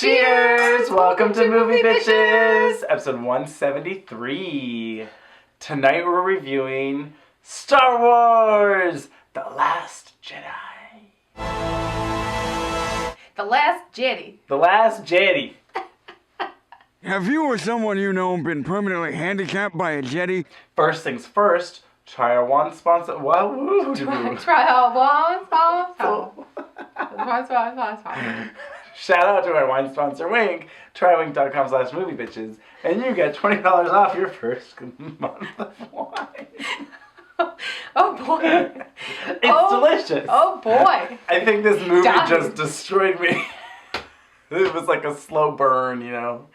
Cheers! Welcome to Movie Bitches, episode 173. Tonight we're reviewing Star Wars, The Last Jedi. The Last Jedi. The Last Jedi. Have you or someone you know been permanently handicapped by a Jedi? First things first, try our one sponsor. Wow. Try out one sponsor. Shout out to our wine sponsor, Wink. Trywink.com/moviebitches, and you get $20 off your first month of wine. Oh boy. It's delicious. Oh boy. I think this movie Dying. just destroyed me. It was like a slow burn, you know?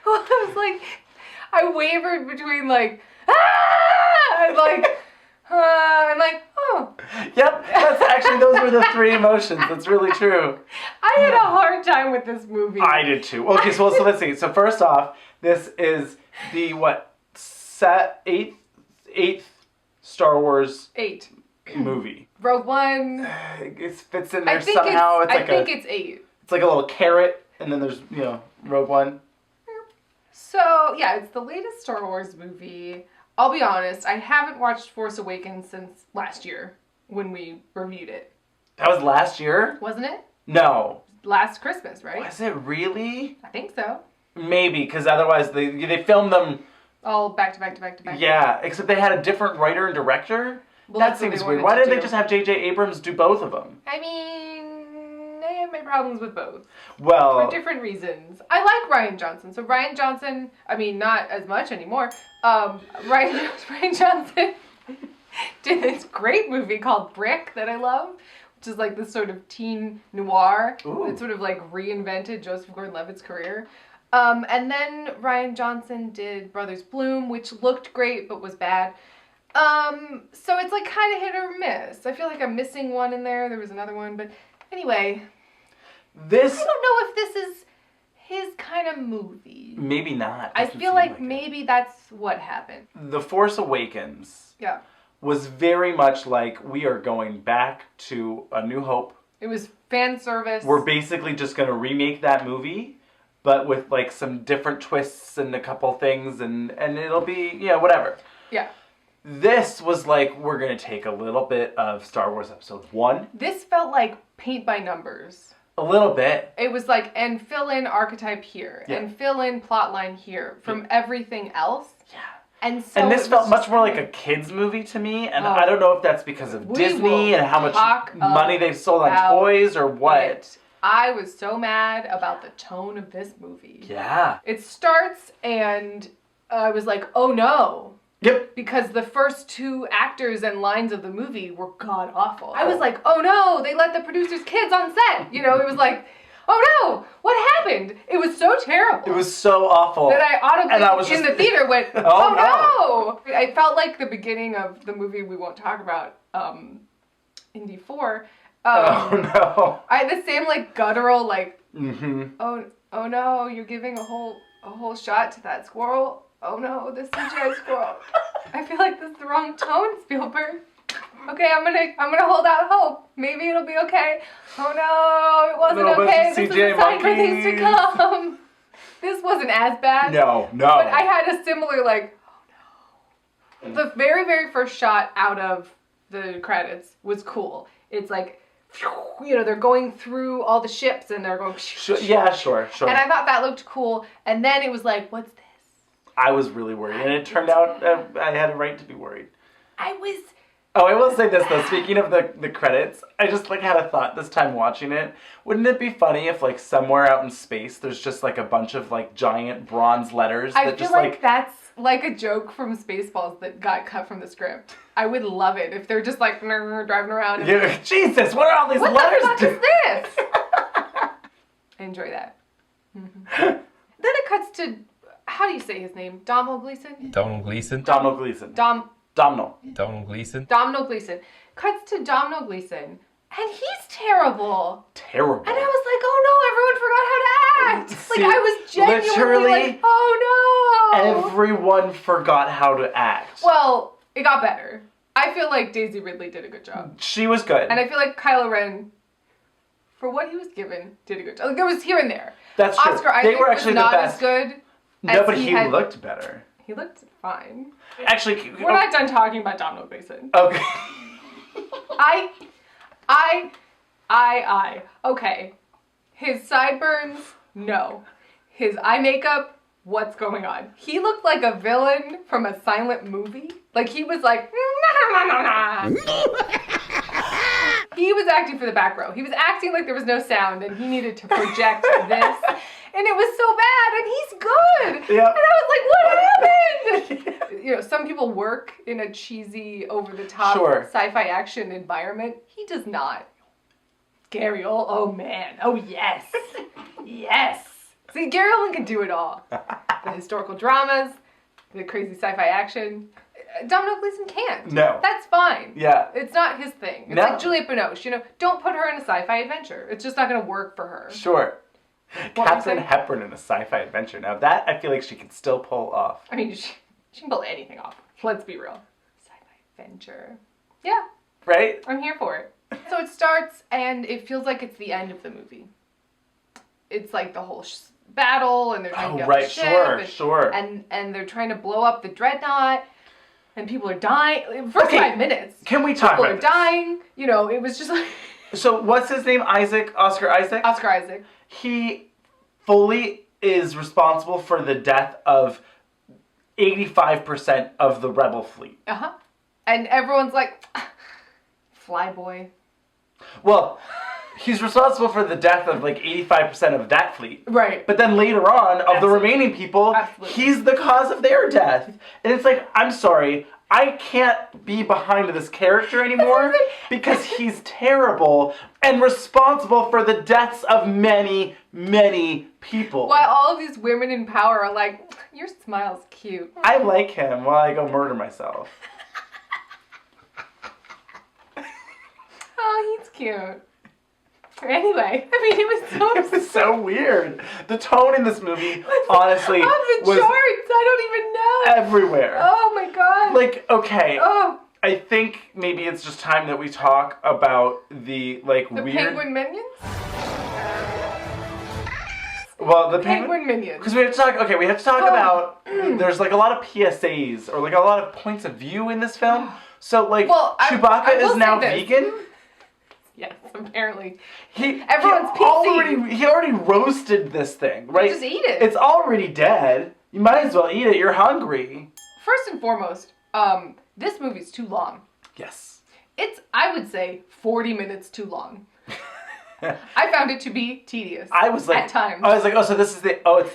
Well, I was like, I wavered between like, and like, oh. Yep, those were the three emotions. That's really true. I had a hard time with this movie. I did too. Okay, so let's see. So first off, this is the eighth Star Wars 8 movie. Rogue One. It fits in there somehow. I think it's 8. It's like a little carrot, and then there's Rogue One. So yeah, it's the latest Star Wars movie. I'll be honest, I haven't watched Force Awakens since last year when we reviewed it. That was last year? Wasn't it? No. Last Christmas, right? Was it really? I think so. Maybe, because otherwise they filmed them. All back to back. Yeah, except they had a different writer and director. Well, that seems weird. Why didn't they just have J.J. Abrams do both of them? I mean, I have my problems with both. Well, for different reasons. I like Rian Johnson. So Rian Johnson, I mean, not as much anymore. Rian Johnson did this great movie called Brick that I love, which is like this sort of teen noir that sort of like reinvented Joseph Gordon-Levitt's career. And then Rian Johnson did Brothers Bloom, which looked great but was bad. So it's like kind of hit or miss. I feel like I'm missing one in there. There was another one, but anyway. I don't know if this is his kind of movie. Maybe not. I feel like maybe that's what happened. The Force Awakens was very much like we are going back to A New Hope. It was fan service. We're basically just going to remake that movie, but with like some different twists and a couple things, and it'll be, whatever. Yeah. This was like, we're going to take a little bit of Star Wars Episode 1. This felt like paint by numbers. A little bit. It was like, and fill in archetype here, and fill in plot line here from everything else. Yeah. And this felt much more like a kid's movie to me, and I don't know if that's because of Disney and how much money they've sold on toys or what. I was so mad about the tone of this movie. Yeah. It starts and I was like, oh no. Yep. Because the first 2 actors and lines of the movie were god awful. I was like, oh no, they let the producers' kids on set. It was like, oh no, what happened? It was so terrible. It was so awful. That I audibly in the theater went, oh no. I felt like the beginning of the movie we won't talk about, Indy 4. Oh no. I had the same like guttural like, oh no, you're giving a whole shot to that squirrel. Oh no, this CGI squirrel. I feel like this is the wrong tone, Spielberg. Okay, I'm gonna hold out hope. Maybe it'll be okay. Oh no, it wasn't okay. This was a sign for things to come. This wasn't as bad. No. But I had a similar like, oh no. The very, very first shot out of the credits was cool. It's like, they're going through all the ships and they're going. Yeah, sure. And I thought that looked cool. And then it was like, what's this? I was really worried, and it turned out I had a right to be worried. I was... Oh, I will say this, though. Speaking of the credits, I just, had a thought this time watching it. Wouldn't it be funny if, somewhere out in space, there's just, a bunch of, giant bronze letters that just, I feel like that's, like, a joke from Spaceballs that got cut from the script. I would love it if they're just, driving around. And Jesus, what are all these letters? What the fuck is this? I enjoy that. Mm-hmm. Then it cuts to... How do you say his name? Domhnall Gleeson? Domhnall Gleeson. Domhnall Gleeson. Domhnall Gleeson. Cuts to Domhnall Gleeson, and he's terrible. Terrible. And I was like, oh no, everyone forgot how to act. I was genuinely like, oh no. Everyone forgot how to act. Well, it got better. I feel like Daisy Ridley did a good job. She was good. And I feel like Kylo Ren for what he was given, did a good job. Like, there was here and there. That's true. Oscar Isaac They were actually was not the best. as good. No, but he looked better. He looked fine. Actually, We're not done talking about Domhnall Gleeson. Okay. Okay. His sideburns, no. His eye makeup, what's going on? He looked like a villain from a silent movie. Like, he was like, he was acting for the back row. He was acting like there was no sound and he needed to project this. And it was so bad, and he's good. Yep. And I was like, what happened? You know, some people work in a cheesy, over-the-top sci-fi action environment. He does not. Gary Oldman, oh man, oh yes. Yes. See, Gary Oldman can do it all. The historical dramas, the crazy sci-fi action. Domhnall Gleeson can't. No. That's fine. Yeah. It's not his thing. It's like Juliette Binoche, you know, don't put her in a sci-fi adventure. It's just not going to work for her. Sure. Katharine Hepburn in a sci-fi adventure. Now that I feel like she could still pull off. I mean, she can pull anything off. Let's be real. Sci-fi adventure. Yeah. Right? I'm here for it. So it starts, and it feels like it's the end of the movie. It's like the whole battle, and they're trying to get on the ship. Sure. And they're trying to blow up the dreadnought, and people are dying. First 5 minutes. Can we talk about this? People are dying. You know, it was just like... So what's his name? Oscar Isaac? Oscar Isaac. He fully is responsible for the death of 85% of the rebel fleet. Uh-huh. And everyone's like, Flyboy. Well, he's responsible for the death of like 85% of that fleet. Right. But then later on, of the remaining people, he's the cause of their death. And it's like, I'm sorry, I can't be behind this character anymore because he's terrible and responsible for the deaths of many, many people. While all of these women in power are like, your smile's cute. I like him while I go murder myself. Oh, he's cute. Anyway, I mean, it was so weird. The tone in this movie, honestly, off the was charts. I don't even know. Everywhere. Oh my god. Like, okay. Oh. I think maybe it's just time that we talk about the weird penguin minions. Well, the penguin minions. Because we have to talk. Okay, we have to talk about. There's like a lot of PSAs or like a lot of points of view in this film. So like, Chewbacca is now vegan. Yes, apparently. Everyone's PC. He already roasted this thing, right? Just eat it. It's already dead. You might as well eat it. You're hungry. First and foremost, this movie's too long. Yes. It's, I would say, 40 minutes too long. I found it to be tedious. I was like, at times. I was like, oh, so this is the. I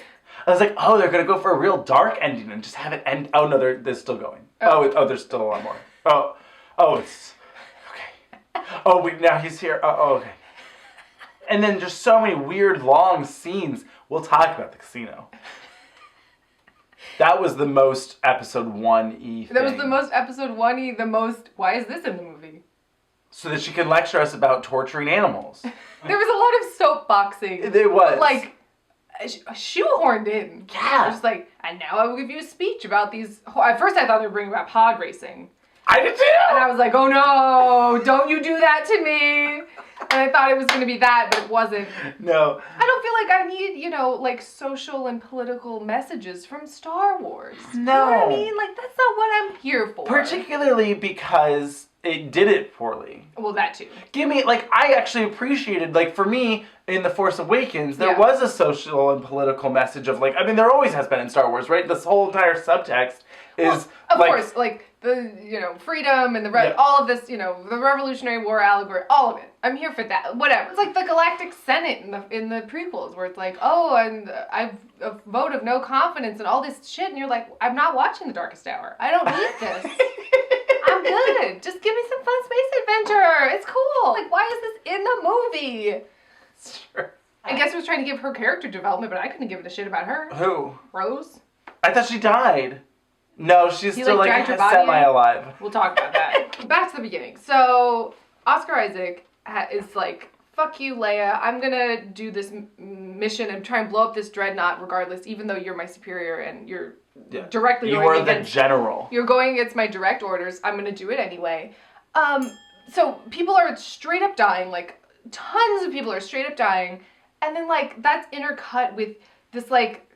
was like, oh, they're gonna go for a real dark ending and just have it end. Oh no, they're still going. There's still a lot more. It's. Oh, now he's here. Okay. And then just so many weird, long scenes. We'll talk about the casino. That was the most episode 1E thing. That was the most episode 1E, the most, why is this in the movie? So that she can lecture us about torturing animals. There was a lot of soapboxing. There was. Like, shoehorned in. Yeah. Just like, and now I will give you a speech about these. At first I thought they were bringing about pod racing. I did too! And I was like, oh no, don't you do that to me. And I thought it was going to be that, but it wasn't. No. I don't feel like I need, like social and political messages from Star Wars. No. You know what I mean? Like, that's not what I'm here for. Particularly because it did it poorly. Well, that too. I actually appreciated, for me, in The Force Awakens, there was a social and political message of, there always has been in Star Wars, right? This whole entire subtext is, of course, the, freedom and all of this, the Revolutionary War allegory, all of it. I'm here for that. Whatever. It's like the Galactic Senate in the prequels, where it's like, oh, and I've a vote of no confidence and all this shit, and you're like, I'm not watching The Darkest Hour. I don't need this. I'm good. Just give me some fun space adventure. It's cool. Like, why is this in the movie? Sure. I guess it was trying to give her character development, but I couldn't give a shit about her. Who? Rose. I thought she died. No, she's still semi-alive. We'll talk about that. Back to the beginning. So, Oscar Isaac is like, fuck you, Leia. I'm gonna do this mission and try and blow up this dreadnought regardless, even though you're my superior and you're directly going against... You are the general. You're going against my direct orders. I'm gonna do it anyway. So, people are straight up dying, tons of people are straight up dying, and then like that's intercut with this like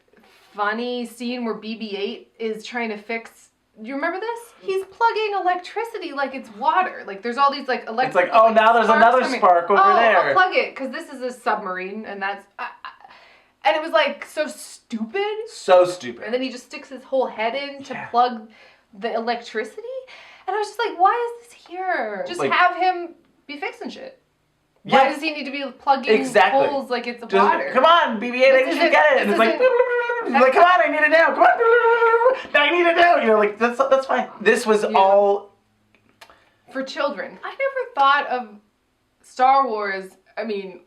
funny scene where BB-8 is trying to fix. Do you remember this? He's plugging electricity like it's water. Like there's all these like electric. It's like, oh, now there's another spark over there. I'll plug it because this is a submarine, and that's. And it was like so stupid. So stupid. And then he just sticks his whole head in to plug the electricity, and I was just like, why is this here? Just like, have him be fixing shit. Why does he need to be plugging holes like it's water? Come on, BB-8, I need to get it. And it's like, come on, I need it now. Come on, I need it now. You know, like that's fine. This was all for children. I never thought of Star Wars. I mean,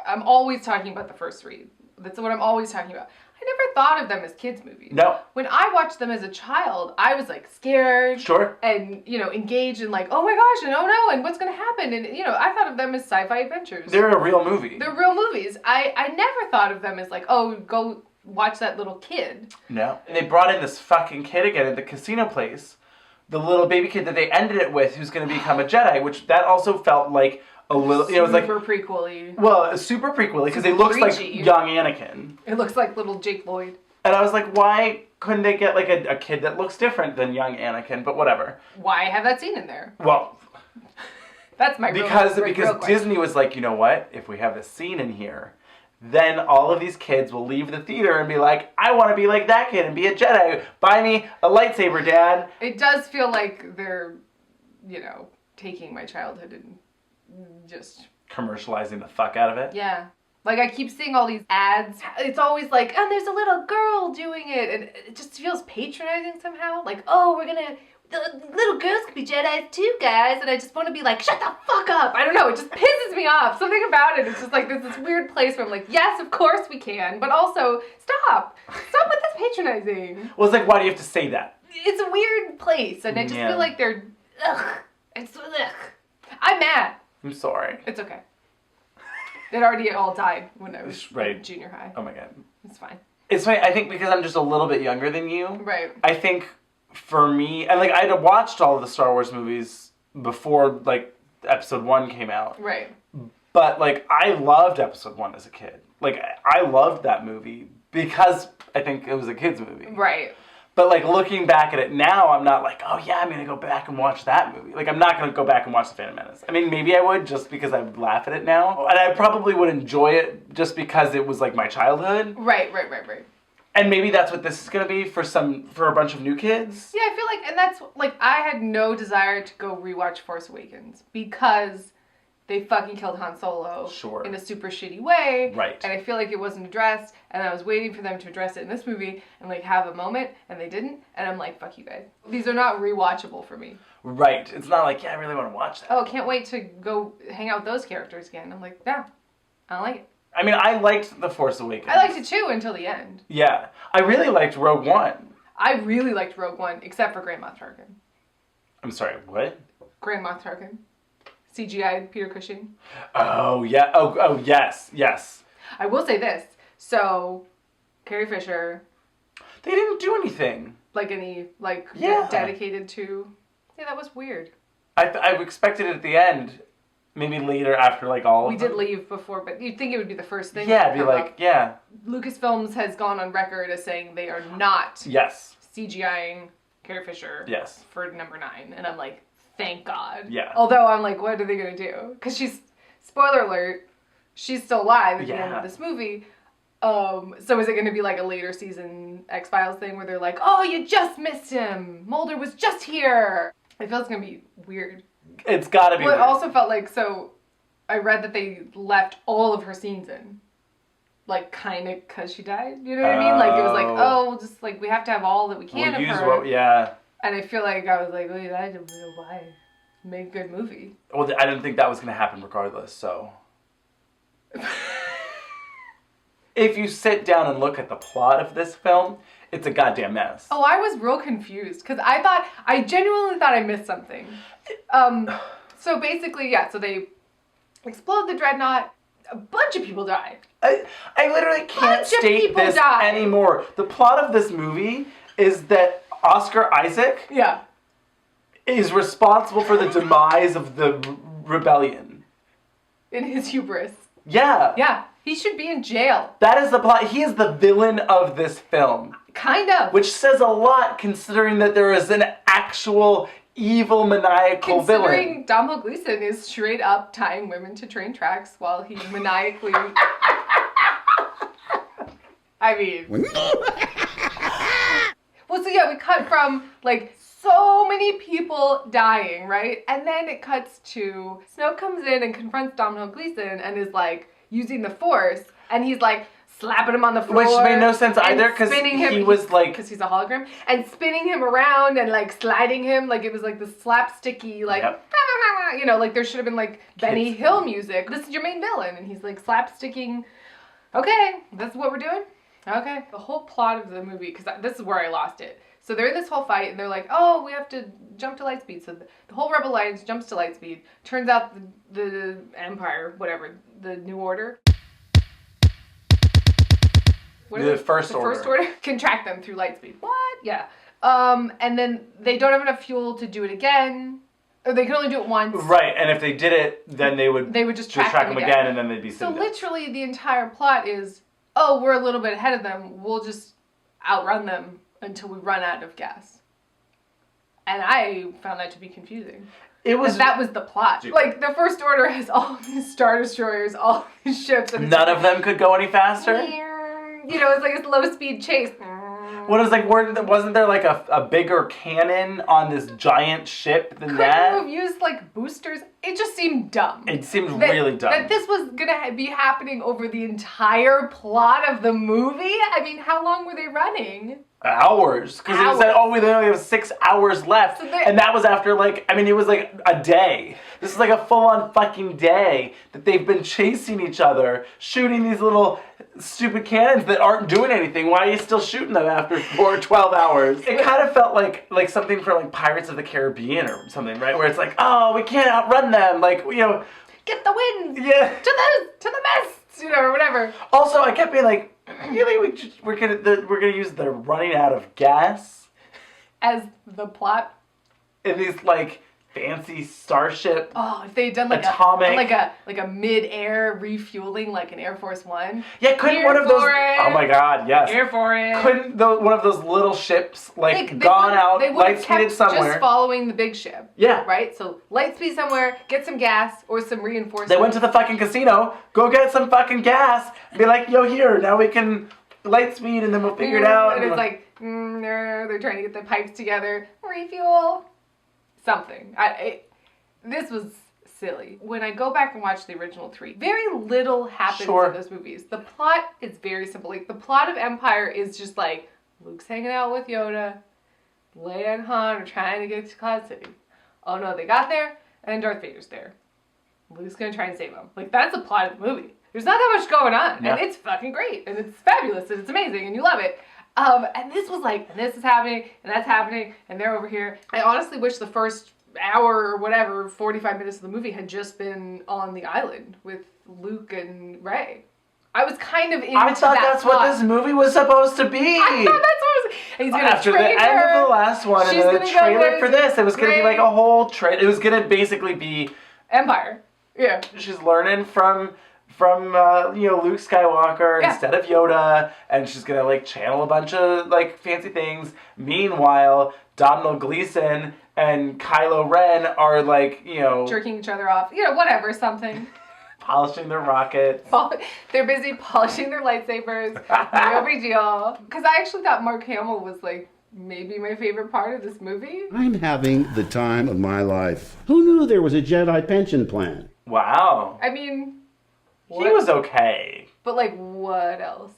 I'm always talking about the first three. That's what I'm always talking about. I never thought of them as kids' movies. No. When I watched them as a child, I was like scared. Sure. And, you know, engaged in like, oh my gosh, and oh no, and what's going to happen? And, you know, I thought of them as sci-fi adventures. They're a real movie. They're real movies. I never thought of them as like, oh, go watch that little kid. No. And they brought in this fucking kid again at the casino place. The little baby kid that they ended it with who's going to become a Jedi, which that also felt like a little, you know, it was like super prequel-y. Well, super prequel-y because it looks like young Anakin. It looks like little Jake Lloyd. And I was like, why couldn't they get like a kid that looks different than young Anakin? But whatever. Why have that scene in there? Well, that's my because real Disney was like, you know what? If we have this scene in here, then all of these kids will leave the theater and be like, I want to be like that kid and be a Jedi. Buy me a lightsaber, Dad. It does feel like they're, you know, taking my childhood and just commercializing the fuck out of it. Yeah. Like I keep seeing all these ads. It's always like, oh, there's a little girl doing it. And it just feels patronizing somehow. Like, oh, the little girls could be Jedis too, guys. And I just want to be like, shut the fuck up. I don't know. It just pisses me off. Something about it. It's just like this weird place where I'm like, yes, of course we can. But also, stop. Stop with this patronizing. Well, it's like, why do you have to say that? It's a weird place. And I just feel like they're, I'm mad. I'm sorry. It's okay. It already all died when I was in junior high. Oh my god. It's fine. It's funny, I think because I'm just a little bit younger than you. Right. I think for me, and like I'd watched all of the Star Wars movies before like episode 1 came out. Right. But like I loved episode 1 as a kid. Like I loved that movie because I think it was a kid's movie. Right. But like looking back at it now, I'm not like, oh yeah, I'm gonna go back and watch that movie. Like I'm not gonna go back and watch The Phantom Menace. I mean, maybe I would just because I would laugh at it now, and I probably would enjoy it just because it was like my childhood. Right. And maybe that's what this is gonna be for a bunch of new kids. Yeah, I feel like, and that's like I had no desire to go rewatch Force Awakens because they fucking killed Han Solo in a super shitty way. Right. And I feel like it wasn't addressed, and I was waiting for them to address it in this movie and like have a moment, and they didn't, and I'm like, fuck you guys. These are not rewatchable for me. Right. It's not like, yeah, I really want to watch that. Oh, can't wait to go hang out with those characters again. I'm like, yeah, I don't like it. I mean, I liked The Force Awakens. I liked it too until the end. Yeah. I really liked Rogue One. I really liked Rogue One, except for Grand Moff Tarkin. I'm sorry, what? Grand Moff Tarkin. CGI Peter Cushing. Oh, yeah. Oh, yes. I will say this. So, Carrie Fisher. They didn't do anything. Dedicated to. Yeah, that was weird. I expected it at the end. Maybe later after like all of We did leave before, but you'd think it would be the first thing. Yeah, it'd be like, yeah. Lucasfilms has gone on record as saying they are not CGIing Carrie Fisher for number 9. And I'm like, thank God. Yeah. Although I'm like, what are they going to do? Because spoiler alert, she's still alive at the end of this movie. So is it going to be like a later season X-Files thing where they're like, oh, you just missed him. Mulder was just here. I feel it's going to be weird. It's got to be weird. It also felt like, so I read that they left all of her scenes in. Like, kind of because she died. You know what I mean? Like, it was like, oh, just like, we have to have all that we can of her. And I feel like I was like, wait, I don't know why. Make a good movie. Well, I didn't think that was going to happen regardless, so. If you sit down and look at the plot of this film, it's a goddamn mess. Oh, I was real confused because I genuinely thought I missed something. So basically, so they explode the dreadnought. A bunch of people die. I literally can't state this anymore. The plot of this movie is that Oscar Isaac is responsible for the demise of the rebellion. in his hubris. Yeah. Yeah, he should be in jail. That is the plot. He is the villain of this film. Kind of. Which says a lot considering that there is an actual evil, maniacal villain. Considering Domhnall Gleeson is straight up tying women to train tracks while he maniacally... I mean... Well, so yeah, we cut from, like, so many people dying, right? And then it cuts to Snoke comes in and confronts Domhnall Gleeson and is, like, using the Force, and he's, like, slapping him on the floor. Which made no sense either, because he was, like... Because he's a hologram. And spinning him around and, like, sliding him, like, it was, like, the slapsticky, like... Yep. You know, like, there should have been, like, Benny Hill music. This is your main villain. And he's, like, slapsticking. Okay, that's what we're doing? Okay. The whole plot of the movie, because this is where I lost it. So they're in this whole fight, and they're like, oh, we have to jump to light speed. So the whole Rebel Alliance jumps to light speed. Turns out the Empire, whatever, the New Order. The First Order can track them through light speed. What? Yeah. And then they don't have enough fuel to do it again. Or they can only do it once. Right, and if they did it, then they would just track them again, and then they'd be so literally the entire plot is, oh, we're a little bit ahead of them. We'll just outrun them until we run out of gas. And I found that to be confusing. That was the plot. Stupid. Like, the First Order has all these Star Destroyers, all these ships. And none of them could go any faster? You know, it's like a low-speed chase. What is like? Wasn't there like a bigger cannon on this giant ship than that? Couldn't you have used like boosters? It just seemed dumb. It seemed really dumb. That this was gonna be happening over the entire plot of the movie. I mean, how long were they running? Hours, because it said, oh, we only have 6 hours left, so and that was after like, I mean, it was like a day. This is like a full-on fucking day that they've been chasing each other, shooting these little stupid cannons that aren't doing anything. Why are you still shooting them after 12 hours? It kind of felt like something from like Pirates of the Caribbean or something, right? Where it's like, oh, we can't outrun them, like, you know, get the wind, yeah, to the mists, you know, or whatever. Also, I kept being like, really, we're gonna use the running out of gas as the plot in these like fancy starship. Oh, if they'd done like atomic, like a mid-air refueling, like an Air Force One. Yeah, couldn't one of those? Oh my God, yes. Air for it. Couldn't one of those little ships gone out, light speeded somewhere? Just following the big ship. Yeah. Right. So light speed somewhere, get some gas or some reinforcements. They went to the fucking casino. Go get some fucking gas. Be like, yo, here now we can light speed, and then we'll figure it out. And it's like, they're trying to get the pipes together. Refuel. Something. This was silly. When I go back and watch the original 3, very little happens in those movies. The plot is very simple. Like, the plot of Empire is just like, Luke's hanging out with Yoda, Leia and Han are trying to get to Cloud City. Oh no, they got there, and Darth Vader's there. Luke's gonna try and save them. Like, that's the plot of the movie. There's not that much going on, and it's fucking great, and it's fabulous, and it's amazing, and you love it. And this was like, and this is happening, and that's happening, and they're over here. I honestly wish the first hour or whatever, 45 minutes of the movie had just been on the island with Luke and Rey. I was kind of into that. I thought that's what this movie was supposed to be. I thought that's what it was. He's gonna after the end of the last one, and then the trailer for this, it was going to be like a whole trailer. It was going to basically be Empire. Yeah. She's learning from Luke Skywalker instead of Yoda, and she's gonna like channel a bunch of like fancy things. Meanwhile, Domhnall Gleeson and Kylo Ren are like, jerking each other off, whatever, something. Polishing their rockets. They're busy polishing their lightsabers. No big deal. Because I actually thought Mark Hamill was like maybe my favorite part of this movie. I'm having the time of my life. Who knew there was a Jedi pension plan? Wow. I mean, he was okay. But like, what else?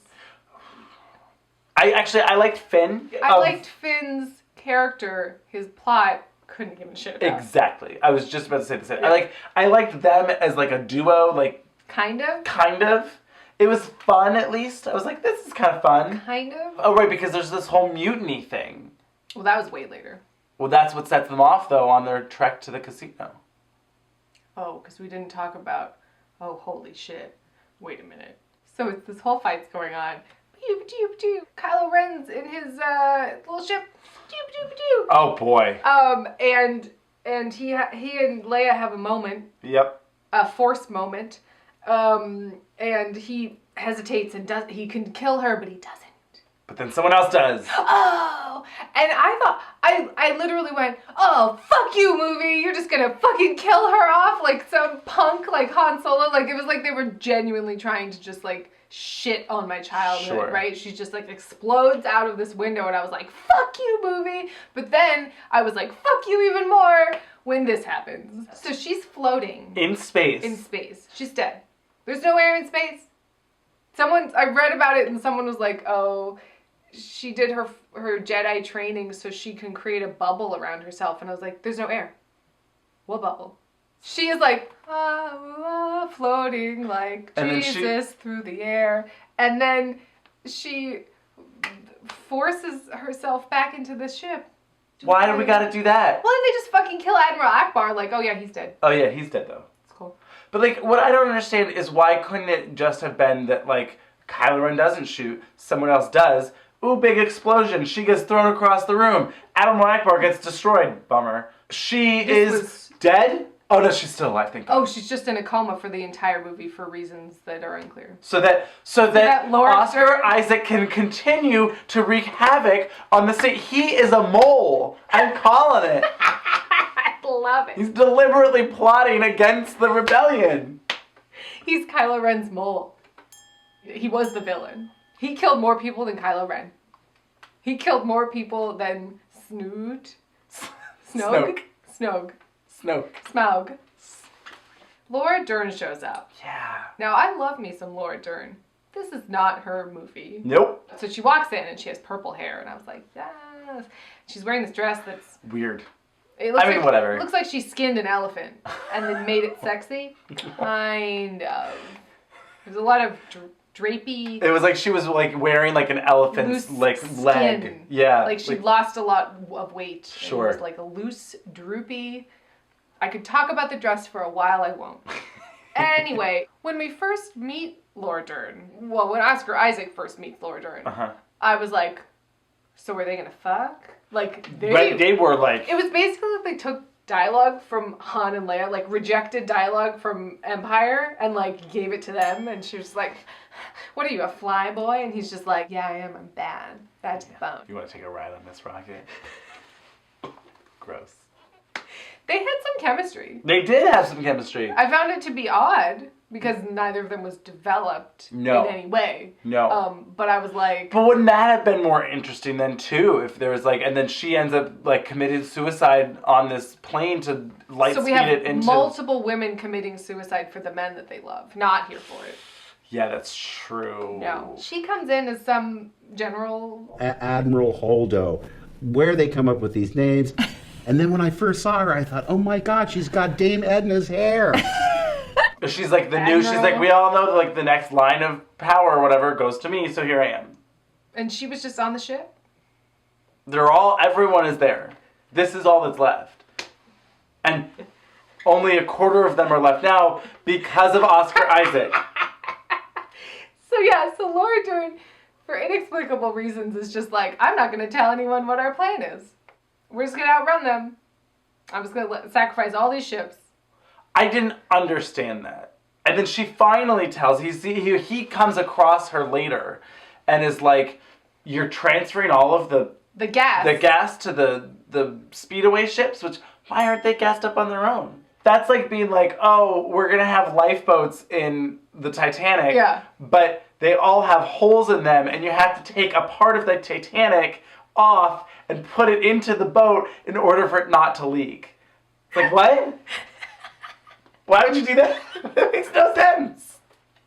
I liked Finn. I liked Finn's character. His plot, couldn't give a shit about. Exactly. I was just about to say the same. Yeah. I liked them as like a duo. Like kind of. It was fun, at least. I was like, this is kind of fun. Kind of. Oh, right, because there's this whole mutiny thing. Well, that was way later. Well, that's what sets them off, though, on their trek to the casino. Oh, because we didn't talk about... Oh, holy shit. Wait a minute. So it's this whole fight's going on. Kylo Ren's in his little ship. Oh, boy. And he and Leia have a moment. Yep. a forced moment. And he hesitates and he can kill her, but he doesn't. But then someone else does. Oh! And I thought, I literally went, oh, fuck you, movie. You're just gonna fucking kill her off like some punk, like Han Solo. Like, it was like they were genuinely trying to just, like, shit on my childhood, right? She just, like, explodes out of this window, and I was like, fuck you, movie. But then I was like, fuck you even more when this happens. So she's floating. In space. In space. She's dead. There's no air in space. I read about it, and someone was like, oh, she did her Jedi training so she can create a bubble around herself. And I was like, there's no air. What bubble? She is like, floating like Jesus through the air. And then she forces herself back into the ship. Why do we gotta do that? Well, then they just fucking kill Admiral Akbar. Like, oh yeah, he's dead. Oh yeah, he's dead though. It's cool. But like, what I don't understand is why couldn't it just have been that like Kylo Ren doesn't shoot, someone else does. Ooh, big explosion. She gets thrown across the room. Admiral Akbar gets destroyed. Bummer. She is dead? Oh no, she's still alive, thank God. Oh, she's just in a coma for the entire movie for reasons that are unclear. So that Oscar Isaac can continue to wreak havoc on the state. He is a mole. I'm calling it. I love it. He's deliberately plotting against the rebellion. He's Kylo Ren's mole. He was the villain. He killed more people than Kylo Ren. He killed more people than Snoke. Smaug. Laura Dern shows up. Yeah. Now, I love me some Laura Dern. This is not her movie. Nope. So she walks in and she has purple hair, and I was like, yes. She's wearing this dress that's weird. It looks whatever. It looks like she skinned an elephant and then made it sexy. Kind of. There's a lot of drapey. It was like she was like wearing like an elephant's like leg. Skin. Yeah. Like she lost a lot of weight. Sure. It was like a loose, droopy. I could talk about the dress for a while, I won't. Anyway, when we first meet Laura Dern, when Oscar Isaac first meets Laura Dern, I was like, so were they gonna fuck? Like, they were like... It was basically like they took dialogue from Han and Leia, like rejected dialogue from Empire, and like gave it to them, and she was like, what are you, a fly boy? And he's just like, yeah, I am, I'm bad. Bad to the bone. You want to take a ride on this rocket? Gross. They had some chemistry. They did have some chemistry. I found it to be odd because neither of them was developed in any way. No. But I was like... But wouldn't that have been more interesting then too? If there was like... And then she ends up like committed suicide on this plane to light speed it into... So we have multiple women committing suicide for the men that they love. Not here for it. Yeah, that's true. No. She comes in as some general... Admiral Holdo. Where they come up with these names... And then when I first saw her, I thought, oh my God, she's got Dame Edna's hair. She's like the new, she's like, we all know that like the next line of power or whatever goes to me, so here I am. And she was just on the ship? Everyone is there. This is all that's left. And only a quarter of them are left now because of Oscar Isaac. So Laura Dern, for inexplicable reasons, is just like, I'm not going to tell anyone what our plan is. We're just going to outrun them. I'm just going to sacrifice all these ships. I didn't understand that. And then she finally tells, he comes across her later and is like, you're transferring all of the gas to the speedaway ships, which, why aren't they gassed up on their own? That's like being like, oh, we're going to have lifeboats in the Titanic, but they all have holes in them and you have to take a part of the Titanic off and put it into the boat in order for it not to leak. It's like, what? Why would you do that? That makes no sense.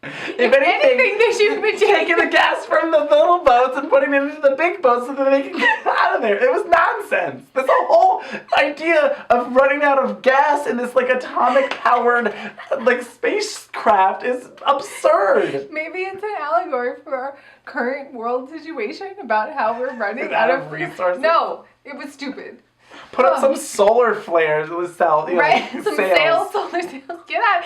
If anything, they should have been taking the gas from the little boats and putting it into the big boats so that they can get out of there. It was nonsense. This whole idea of running out of gas in this like atomic-powered like spacecraft is absurd. Maybe it's an allegory for our current world situation about how we're running out of resources. No, it was stupid. Put up some solar flares with some sails, solar sails. Get out.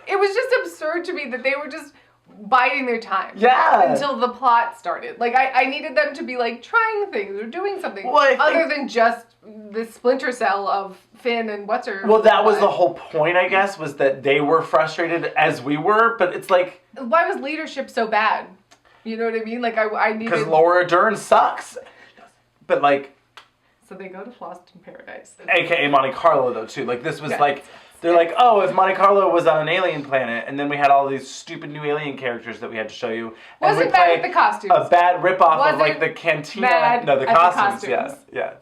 It was just absurd to me that they were just biding their time. Yeah. Until the plot started. Like, I needed them to be, like, trying things or doing something. Other than just this splinter cell of Finn and what's her. Well, that was the whole point, I guess, was that they were frustrated as we were, but it's like... Why was leadership so bad? You know what I mean? Like, I needed... Because Laura Dern sucks. But, like... So they go to Lost in Paradise. AKA Monte Carlo, though, too. Like, this was like... They're like, oh, if Monte Carlo was on an alien planet, and then we had all these stupid new alien characters that we had to show you. Wasn't bad with the costumes. A bad ripoff of, like, the cantina. No, the costumes. Yeah.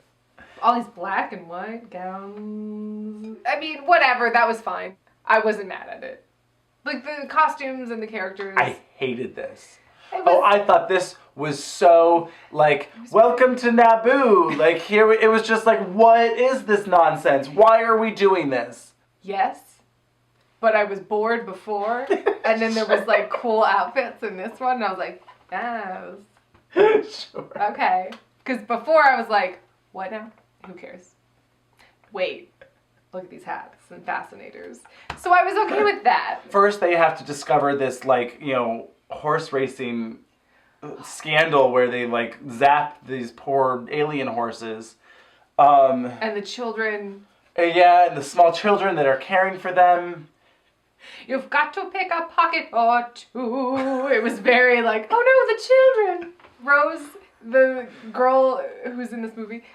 All these black and white gowns. I mean, whatever. That was fine. I wasn't mad at it. Like, the costumes and the characters. I hated this. I thought this was so, like, welcome to Naboo. Like, here, it was just like, what is this nonsense? Why are we doing this? Yes, but I was bored before, and then there was, like, cool outfits in this one, and I was like, Sure. Okay. Because before I was like, what now? Who cares? Wait, look at these hats and fascinators. So I was okay with that. First, they have to discover this, like, you know, horse racing scandal where they, like, zap these poor alien horses. And the children... Yeah, and the small children that are caring for them. You've got to pick a pocket or two. It was very like, oh no, the children. Rose, the girl who's in this movie,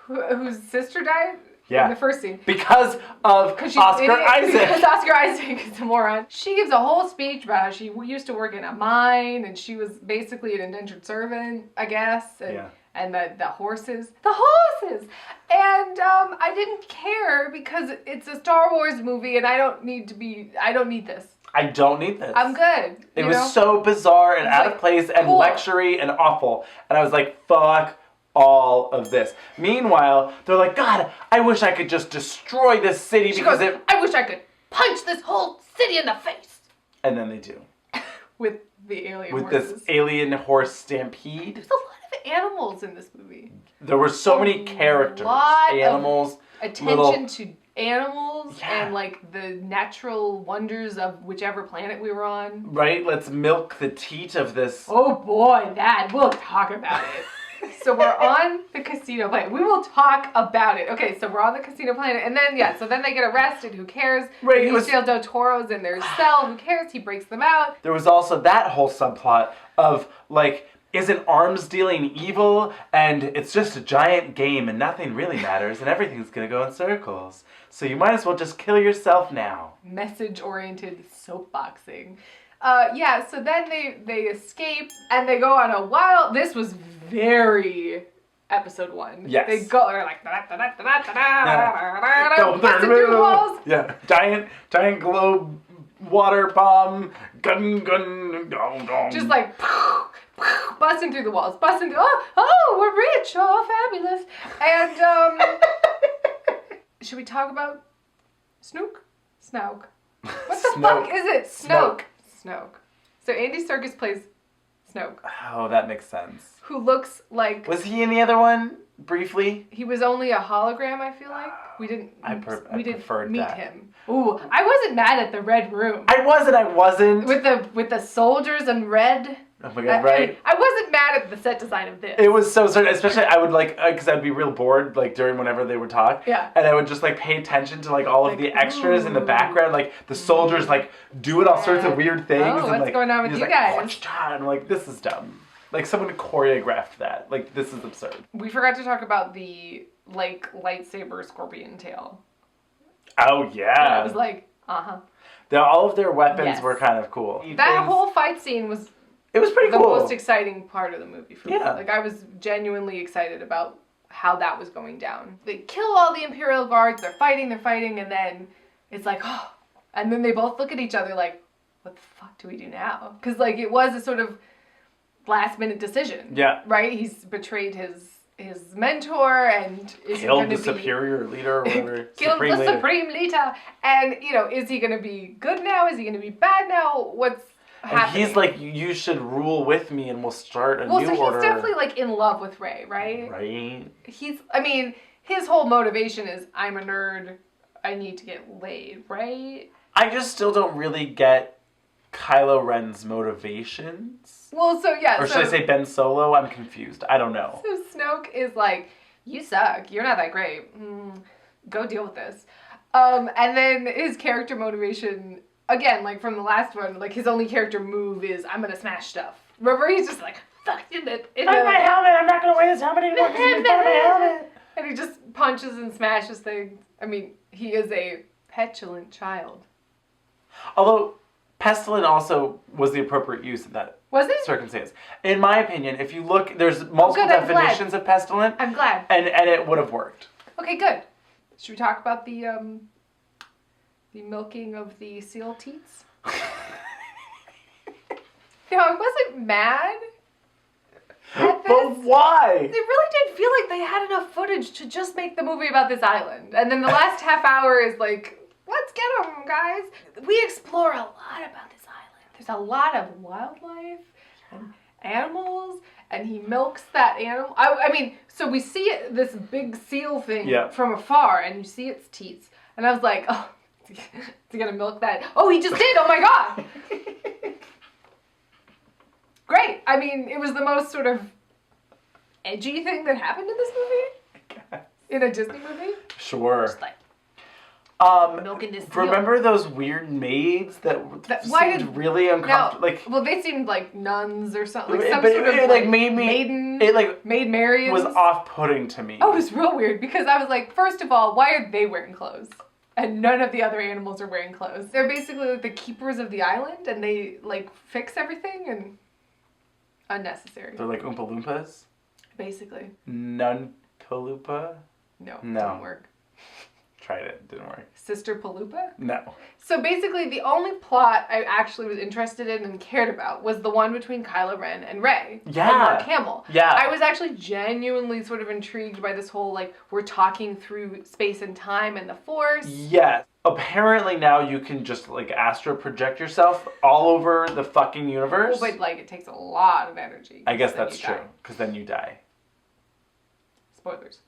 whose sister died in the first scene. Because of Oscar Isaac. Because Oscar Isaac is a moron. She gives a whole speech about how she used to work in a mine, and she was basically an indentured servant, I guess. And the horses. The horses! And I didn't care because it's a Star Wars movie and I don't need this. I don't need this. I'm good. It was so bizarre and out of place and lectury and awful. And I was like, fuck all of this. Meanwhile, they're like, God, I wish I could just destroy this city I wish I could punch this whole city in the face. And then they do. With the alien horses. With this alien horse stampede. There's a lot of animals in this movie. There were so many characters. Animals. Attention to animals and like the natural wonders of whichever planet we were on. Right? Let's milk the teat of this. Oh boy, we'll talk about it. So we're on the casino planet. We will talk about it. Okay, so we're on the casino planet, and then so then they get arrested. Who cares? Right. Benicio del Toro's in their cell. Who cares? He breaks them out. There was also that whole subplot of like, isn't arms dealing evil? And it's just a giant game, and nothing really matters, and everything's gonna go in circles. So you might as well just kill yourself now. Message-oriented soapboxing. So then they escape and they go on a wild. This was very episode 1. Yes. They go. They're like busting through the walls. Yeah. Giant globe water bomb gun. Just like busting through the walls. Busting through. Oh, we're rich. Oh, fabulous. And should we talk about Snoke? Snoke. What the fuck is it? Snoke. So Andy Serkis plays Snoke. Oh, that makes sense. Who looks like... Was he in the other one? Briefly? He was only a hologram, I feel like. We didn't preferred meet that. him. Ooh, I wasn't mad at the Red Room. I wasn't. With the soldiers in red. Oh my god, right? I wasn't mad at the set design of this. It was so certain, especially I would like, because I'd be real bored, like, during whenever they would talk. Yeah. And I would just, like, pay attention to, like, all of the extras in the background, like, the soldiers, like, doing all sorts of weird things. Oh, and, what's like, going on with you like, guys? And I'm like, this is dumb. Like, someone choreographed that. Like, this is absurd. We forgot to talk about the, like, lightsaber scorpion tail. Oh, yeah. And I was like, uh-huh. All of their weapons were kind of cool. That whole fight scene was... It was pretty the cool. most exciting part of the movie for me. Yeah. Like, I was genuinely excited about how that was going down. They kill all the Imperial guards, they're fighting, and then it's like, oh. And then they both look at each other like, what the fuck do we do now? Because, like, it was a sort of last-minute decision. Yeah. Right? He's betrayed his mentor and is killed the superior leader or whatever. Killed the supreme leader. And, you know, is he going to be good now? Is he going to be bad now? What's happening? And he's like, you should rule with me and we'll start a new order. Well, so he's definitely, like, in love with Rey, right? Right. His whole motivation is, I'm a nerd, I need to get laid, right? I just still don't really get Kylo Ren's motivations. Well, so yeah. Or should I say Ben Solo? I'm confused. I don't know. So Snoke is like, you suck. You're not that great. Go deal with this. And then his character motivation, again, like from the last one, like his only character move is, I'm gonna smash stuff. Remember, he's just like, fuck it. My helmet! I'm not gonna wear this helmet anymore because it's my helmet! And he just punches and smashes things. I mean, he is a petulant child. Although, pestilent also was the appropriate use in that Was it? circumstance. In my opinion, if you look, there's multiple I'm definitions glad. of pestilent. I'm glad. And it would have worked. Okay, good. Should we talk about the milking of the seal teats? No, I wasn't mad at this. But why? It really did feel like they had enough footage to just make the movie about this island. And then the last half hour is like, let's get them, guys. We explore a lot about this island. There's a lot of wildlife and animals, and he milks that animal. I mean, so we see this big seal thing from afar, and you see its teats. And I was like, oh, is he gonna milk that? Oh, he just did! Oh my god! Great. I mean, it was the most sort of edgy thing that happened in this movie. In a Disney movie. Sure. Just like, milking this seal. Remember those weird maids that seemed really uncomfortable? No, well, they seemed like nuns or something. Like It made me... maiden. It like... Maid Marians. was off-putting to me. Oh, it was real weird because I was like, first of all, why are they wearing clothes? And none of the other animals are wearing clothes. They're basically like the keepers of the island, and they like fix everything, and unnecessary. They're like Oompa Loompas? Basically. Nun-Palupa? No, No. didn't work. Tried it, didn't work. Sister Palupa? No. So basically, the only plot I actually was interested in and cared about was the one between Kylo Ren and Rey. Yeah. And Mark Hamill. Yeah. I was actually genuinely sort of intrigued by this whole, like, we're talking through space and time and the Force. Yes. Apparently now you can just, like, astro project yourself all over the fucking universe. But, like, it takes a lot of energy. I guess that's true, because then you die. Spoilers.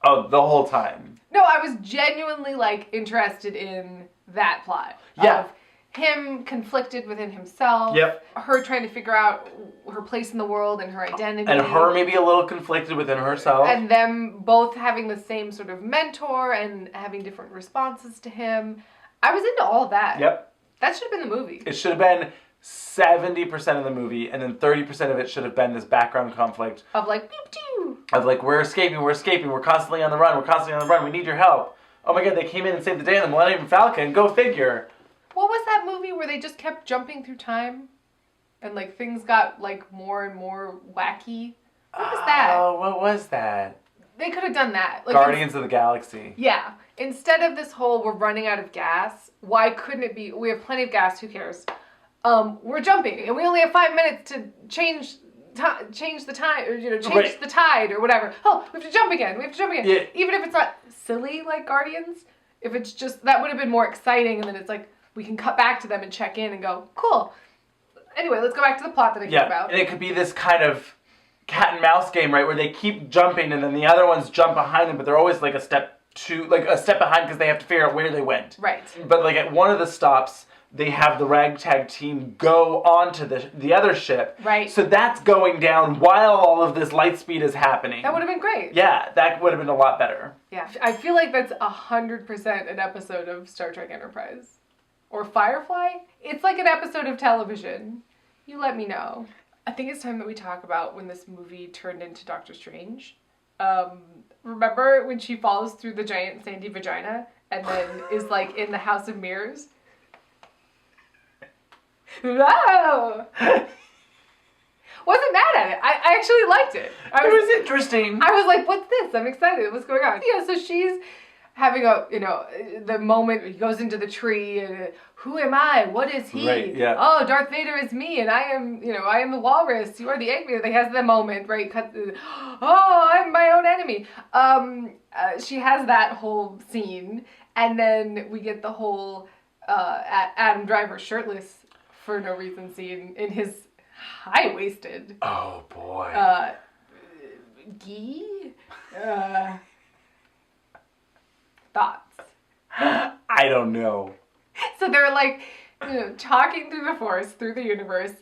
Oh, the whole time. No, I was genuinely, like, interested in that plot. Yeah. Of him conflicted within himself. Yep. Her trying to figure out her place in the world and her identity. And her maybe a little conflicted within herself. And them both having the same sort of mentor and having different responses to him. I was into all of that. Yep. That should have been the movie. It should have been 70% of the movie, and then 30% of it should have been this background conflict. Of like, beep doo. Of like, we're escaping, we're constantly on the run, we need your help. Oh my god, they came in and saved the day on the Millennium Falcon, go figure. What was that movie where they just kept jumping through time? And like things got like more and more wacky? What was that? Oh, what was that? They could have done that. Like Guardians of the Galaxy. Yeah. Instead of this whole, we're running out of gas, why couldn't it be, we have plenty of gas, who cares? We're jumping, and we only have 5 minutes to change the time, or, change the tide, or whatever. Oh, we have to jump again. Yeah. Even if it's not silly like Guardians, if it's just, that would have been more exciting, and then it's like, we can cut back to them and check in and go, cool. Anyway, let's go back to the plot that I care about. And it could be this kind of cat and mouse game, right, where they keep jumping, and then the other ones jump behind them, but they're always like a step behind because they have to figure out where they went. Right. But like at one of the stops, they have the ragtag team go onto the other ship. Right. So that's going down while all of this light speed is happening. That would have been great. Yeah, that would have been a lot better. Yeah, I feel like that's 100% an episode of Star Trek Enterprise. Or Firefly. It's like an episode of television. You let me know. I think it's time that we talk about when this movie turned into Doctor Strange. Remember when she falls through the giant sandy vagina and then is like in the House of Mirrors? Whoa! Wasn't mad at it. I actually liked it. It was interesting. I was like, what's this? I'm excited. What's going on? Yeah, so she's having the moment he goes into the tree and who am I? What is he? Right, yeah. Oh, Darth Vader is me and I am the walrus. You are the Eggman. They has the moment, right? Oh, I'm my own enemy. She has that whole scene and then we get the whole Adam Driver shirtless for no reason scene in his high-waisted. Oh boy. Gi? Thoughts? I don't know. So they're like talking through the Force, through the universe,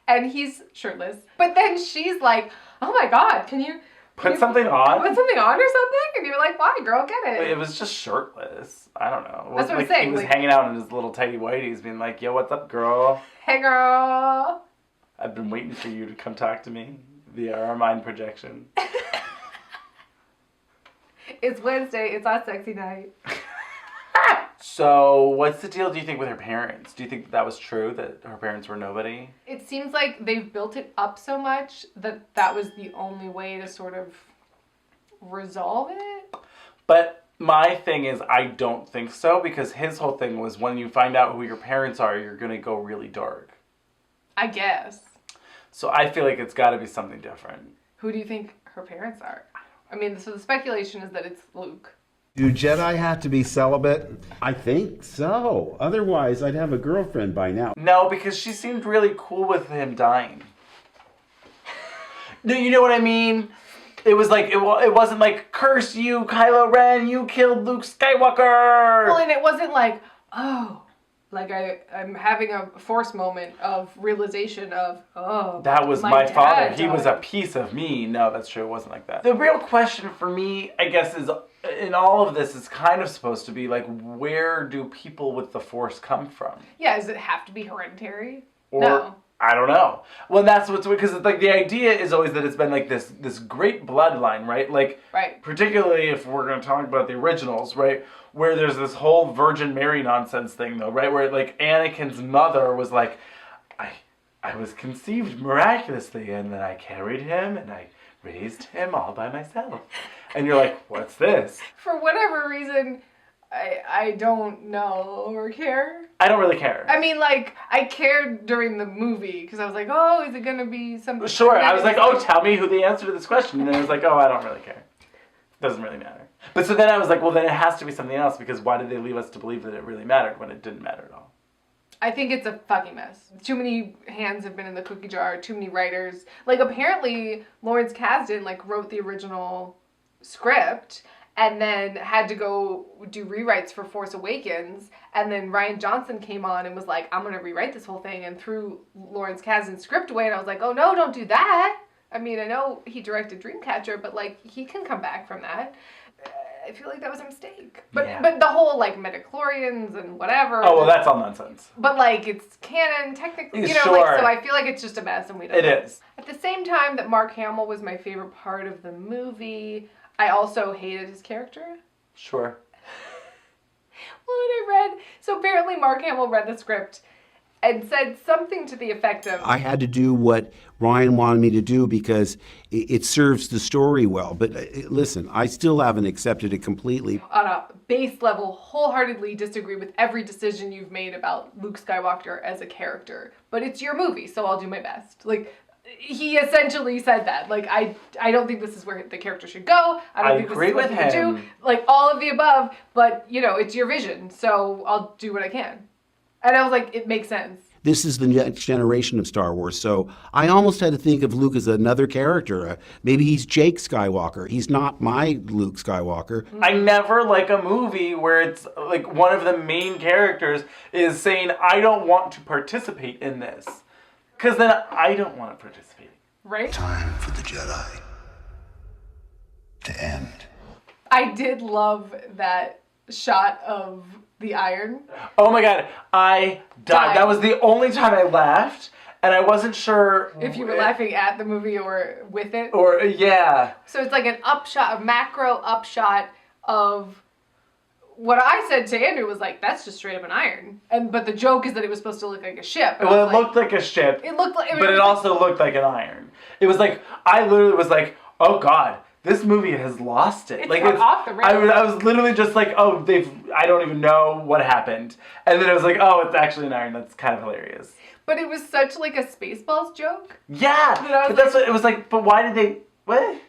and he's shirtless. But then she's like, oh my God, can you... Put something on? Put something on or something? And you're like, why, girl, get it. It was just shirtless. I don't know. It That's what I'm like saying. He was hanging out in his little tighty whities being like, yo, what's up, girl? Hey, girl. I've been waiting for you to come talk to me via our mind projection. It's Wednesday. It's our sexy night. So, what's the deal, do you think, with her parents? Do you think that was true, that her parents were nobody? It seems like they've built it up so much that was the only way to sort of resolve it. But my thing is, I don't think so, because his whole thing was when you find out who your parents are, you're going to go really dark. I guess. So I feel like it's got to be something different. Who do you think her parents are? I mean, so the speculation is that it's Luke. Do Jedi have to be celibate? I think so. Otherwise, I'd have a girlfriend by now. No, because she seemed really cool with him dying. No, you know what I mean? It was like, it wasn't like, curse you, Kylo Ren, you killed Luke Skywalker! Well, and it wasn't like, oh, like I'm having a Force moment of realization of, oh, that was my father. dad He was a died. piece of me. No, that's true. It wasn't like that. The real question for me, I guess, is in all of this is kind of supposed to be like, where do people with the Force come from? Yeah, does it have to be hereditary? Or, No. I don't know. Well, that's what's weird, because like the idea is always that it's been like this great bloodline, right? Like, Right. particularly if we're going to talk about the originals, right? Where there's this whole Virgin Mary nonsense thing, though, right? Where like Anakin's mother was like, I was conceived miraculously, and then I carried him and I raised him all by myself. And you're like, what's this? For whatever reason, I don't know or care. I don't really care. I mean, like, I cared during the movie because I was like, oh, is it going to be something? Sure, I was like, oh, tell me who the answer to this question. And then I was like, oh, I don't really care. Doesn't really matter. But so then I was like, well, then it has to be something else, because why did they leave us to believe that it really mattered when it didn't matter at all? I think it's a fucking mess. Too many hands have been in the cookie jar, too many writers. Like, apparently, Lawrence Kasdan, like, wrote the original script and then had to go do rewrites for Force Awakens, and then Rian Johnson came on and was like, I'm gonna rewrite this whole thing, and threw Lawrence Kasdan's script away, and I was like, oh no, don't do that. I mean, I know he directed Dreamcatcher, but, like, he can come back from that. I feel like that was a mistake. But Yeah. but the whole, like, midichlorians and whatever. Oh, well, that's all nonsense. But, like, it's canon, technically, you know, Sure. like, so I feel like it's just a mess and we don't It know. is. At the same time that Mark Hamill was my favorite part of the movie, I also hated his character. Sure. Well, and I read, so apparently Mark Hamill read the script and said something to the effect of, I had to do what Ryan wanted me to do because it serves the story well. But listen, I still haven't accepted it completely. on a base level, wholeheartedly disagree with every decision you've made about Luke Skywalker as a character. But it's your movie, so I'll do my best. Like, he essentially said that. Like, I don't think this is where the character should go. I don't think this agree is what with he should do. him. Like, all of the above. But, you know, it's your vision, so I'll do what I can. And I was like, it makes sense. This is the next generation of Star Wars, so I almost had to think of Luke as another character. Maybe he's Jake Skywalker. He's not my Luke Skywalker. I never like a movie where it's like one of the main characters is saying, I don't want to participate in this. Because then I don't want to participate. Right? Time for the Jedi to end. I did love that shot of the iron. Oh my god, I died. That was the only time I laughed, and I wasn't sure If you were laughing at the movie or with it. Or, yeah. So it's like an upshot, a macro upshot of what I said to Andrew was like, that's just straight up an iron. But the joke is that it was supposed to look like a ship. And I Well, was it like, looked like a ship, It looked like. but it also looked like an iron. It was like, I literally was like, oh god, this movie has lost it. It's Like off the rails. I was literally just like, oh, I don't even know what happened. And then it was like, oh, it's actually an iron. That's kind of hilarious. But it was such like a Spaceballs joke. Yeah, I was but that's what it was like. But why did they? What?